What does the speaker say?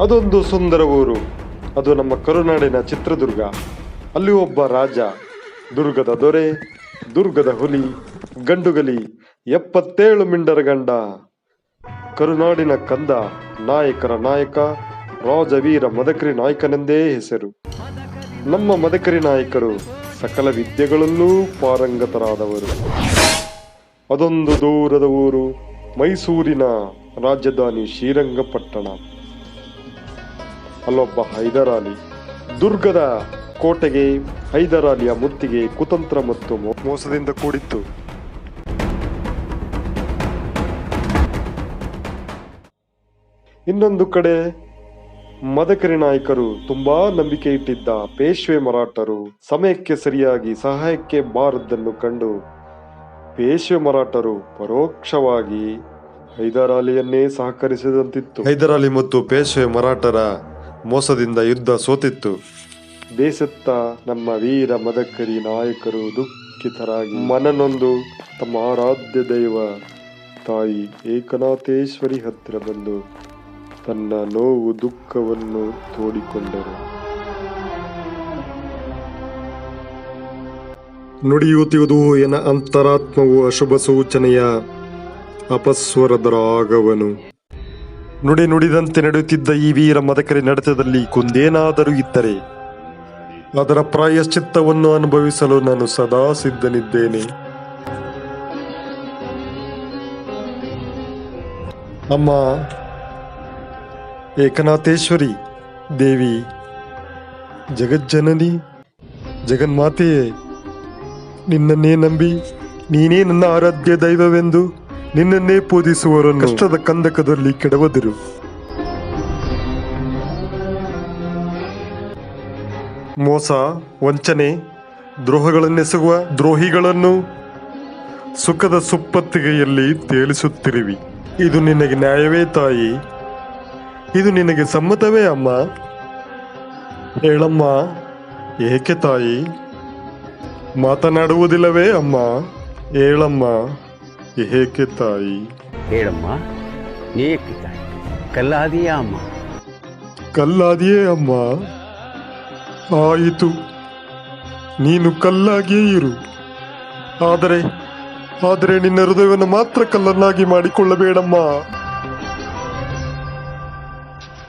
ಅದೊಂದು ಸುಂದರ ಊರು. ಅದು ನಮ್ಮ ಕರುನಾಡಿನ ಚಿತ್ರದುರ್ಗ. ಅಲ್ಲಿ ಒಬ್ಬ ರಾಜ, ದುರ್ಗದ ದೊರೆ, ದುರ್ಗದ ಹುಲಿ, ಗಂಡುಗಲಿ, 77 ಮಿಂಡರ ಗಂಡ, ಕರುನಾಡಿನ ಕಂದ, ನಾಯಕರ ನಾಯಕ, ರಾಜವೀರ ಮದಕರಿ ನಾಯಕನೆಂದೇ ಹೆಸರು. ನಮ್ಮ ಮದಕರಿ ನಾಯಕರು ಸಕಲ ವಿದ್ಯೆಗಳಲ್ಲೂ ಪಾರಂಗತರಾದವರು. ಅದೊಂದು ದೂರದ ಊರು, ಮೈಸೂರಿನ ರಾಜಧಾನಿ ಶ್ರೀರಂಗಪಟ್ಟಣ. ಅಲ್ಲೊಬ್ಬ ಹೈದರಾಲಿ. ದುರ್ಗದ ಕೋಟೆಗೆ ಹೈದರಾಲಿಯ ಮುತ್ತಿಗೆ ಕುತಂತ್ರ ಮತ್ತು ಮೋಸದಿಂದ ಕೂಡಿತ್ತು. ಇನ್ನೊಂದು ಕಡೆ ಮದಕರಿ ನಾಯಕರು ತುಂಬಾ ನಂಬಿಕೆ ಇಟ್ಟಿದ್ದ ಪೇಶ್ವೆ ಮರಾಠರು ಸಮಯಕ್ಕೆ ಸರಿಯಾಗಿ ಸಹಾಯಕ್ಕೆ ಬಾರದ್ದನ್ನು ಕಂಡು ಪೇಶ್ವೆ ಮರಾಠರು ಪರೋಕ್ಷವಾಗಿ ಹೈದರಾಲಿಯನ್ನೇ ಸಹಕರಿಸಿದಂತಿತ್ತು. ಹೈದರಾಲಿ ಮತ್ತು ಪೇಶ್ವೆ ಮರಾಠರ ಮೋಸದಿಂದ ಯುದ್ಧ ಸೋತಿತ್ತು. ಬೇಸತ್ತ ನಮ್ಮ ವೀರ ಮದಕರಿ ನಾಯಕರು ದುಃಖಿತರಾಗಿ ಮನನೊಂದು ತಮ್ಮ ಆರಾಧ್ಯ ದೈವ ತಾಯಿ ಏಕನಾಥೇಶ್ವರಿ ಹತ್ತಿರ ಬಂದು ತನ್ನ ನೋವು ದುಃಖವನ್ನು ತೋಡಿಕೊಂಡರು. ನುಡಿಯುತ್ತಿರುವುದು ಎನ ಅಂತರಾತ್ಮವು ಅಶುಭ ಸೂಚನೆಯ ಅಪಸ್ವರದ ರಾಗವನು. ನುಡಿದಂತೆ ನಡೆಯುತ್ತಿದ್ದ ಈ ವೀರ ಮದಕರಿ ನಡೆತದಲ್ಲಿ ಕುಂದೇನಾದರೂ ಇದ್ದರೆ ಅದರ ಪ್ರಾಯಶ್ಚಿತ್ತವನ್ನು ಅನುಭವಿಸಲು ನಾನು ಸದಾ ಸಿದ್ಧನಿದ್ದೇನೆ. ಅಮ್ಮ ಏಕನಾಥೇಶ್ವರಿ ದೇವಿ, ಜಗಜ್ಜನನಿ, ಜಗನ್ಮಾತೆಯೇ, ನಿನ್ನನ್ನೇ ನಂಬಿ ನೀನೇ ನನ್ನ ಆರಾಧ್ಯ ದೈವವೆಂದು ನಿನ್ನನ್ನೇ ಪೂಜಿಸುವವರನ್ನು ಕಷ್ಟದ ಕಂದಕದಲ್ಲಿ ಕೆಡವದಿರು. ಮೋಸ, ವಂಚನೆ, ದ್ರೋಹಗಳನ್ನೆಸಗುವ ದ್ರೋಹಿಗಳನ್ನು ಸುಖದ ಸುಪ್ಪತ್ತಿಗೆಯಲ್ಲಿ ತೇಲಿಸುತ್ತಿರುವಿ. ಇದು ನಿನಗೆ ನ್ಯಾಯವೇ ತಾಯಿ? ಇದು ನಿನಗೆ ಸಮ್ಮತವೇ ಅಮ್ಮ? ಹೇಳಮ್ಮ, ಏಕೆ ತಾಯಿ ಮಾತನಾಡುವುದಿಲ್ಲವೇ ಅಮ್ಮ? ಹೇಳಮ್ಮ, ಏಕೆ ತಾಯಿ? ಹೇಳಮ್ಮ, ಏಕೆ ತಾಯಿ? ಕಲ್ಲಾದಿಯಾ ಅಮ್ಮ? ಕಲ್ಲಾದಿಯೇ ಅಮ್ಮ. ಆಯಿತು, ನೀನು ಕಲ್ಲಾಗಿಯೇ ಇರು. ಆದರೆ ನಿನ್ನ ಹೃದಯವನ್ನು ಮಾತ್ರ ಕಲ್ಲನ್ನಾಗಿ ಮಾಡಿಕೊಳ್ಳಬೇಡಮ್ಮ.